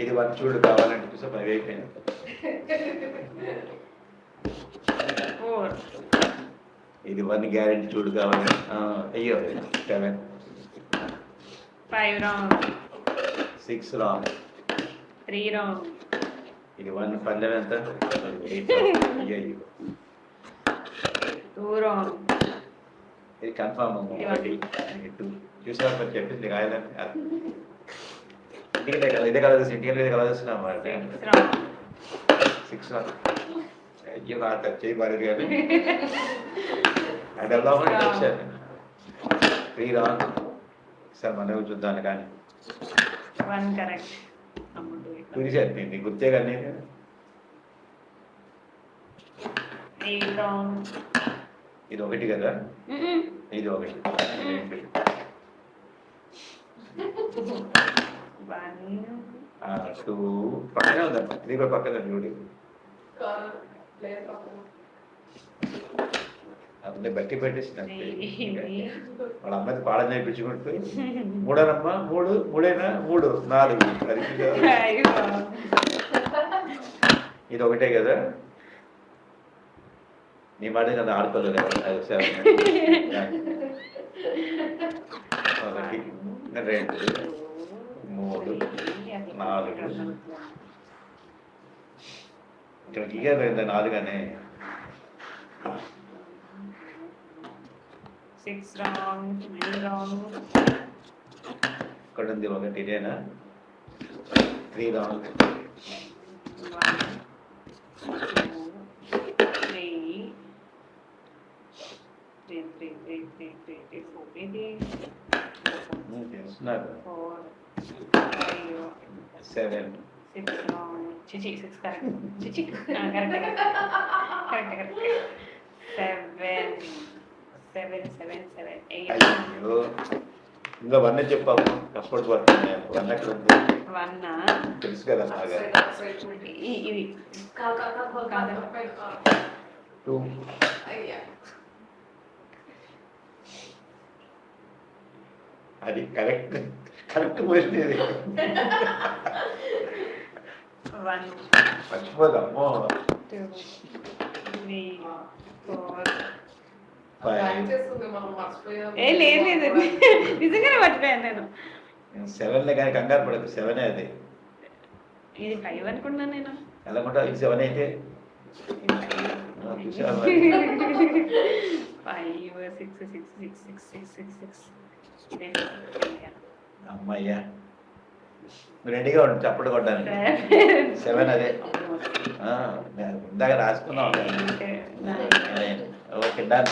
ఇది వన్ చూడు కావాలంటే చూసా 5 అయిపోయింది. 4 ఇది వన్ గ్యారెంటీ చూడు కావాలి. అయ్యో 7 5 రాంగ్ 6 రాంగ్ 3 రాంగ్ ఇది వన్ పందెం ఎంత? 8 అయ్యో 2 రాంగ్ ఇది కన్ఫామ్ అమ్మ. 2 చూసారు మరి చెప్పింది కాయలని ఇంటికి కదా ఇదే కలర్ ఇంటికి ఇదే కలర్ చూస్తున్నాం అన్నమాట. 6 రాంగ్ అయ్యో కాదు చేయి బాలేదు కానీ అది ఎలా వచ్చాను 3 రాంగ్ సార్ మనం చూద్దాను కానీ 1 కరెక్ట్ చూసేది నీకు గుర్తే కానీ 8 రాంగ్ ఇది ఒకటి కదా ఇది ఒకటి 2 పక్కనే ఉందమ్మా 3 కూడా పక్కనే చూడు అన్నీ బట్టి పెట్టేసిన వాళ్ళ అమ్మాయి పాడం నేర్పించుకుంటూ 3 అమ్మా 3 3 4 అది ఇది ఒకటే కదా నీ మాట కదా ఆడుకోలేదు కదా అది 7 ఒకటి 2 3 4 ఇక్కడ గీయాలి 4 అనే 6 రాంగ్ 9 రాంగ్ ఇక్కడ ఉంది ఒకటి ఇదేనా 3 రాంగ్ 7 6 రాంగ్ చిచి 6 కరెక్ట్ చిచి కరెక్ట్ 7 8 అయ్యో ఇంకా 1 చెప్పాము కష్టపడి పడుతుంది 1 ఎక్కడ ఉంది 1 తెలుసు కదా బాగా ఇది 2 అది కరెక్ట్ పోయింది ఇది 1 మర్చిపోదమ్మో 2 3 4 లేదు నిజంగానే మర్చిపోయాను నేను 7 కానీ కంగారు పడదు 7 అది ఇది 5 అనుకున్నాను నేను ఎలా ఉంటా ఇది 7 అయితే 5 6 అమ్మయ్యా రెడీగా ఉండి చప్పటి కొట్టడానికి 7 అదే ఇందాక రాసుకున్నాం ఓకే డన్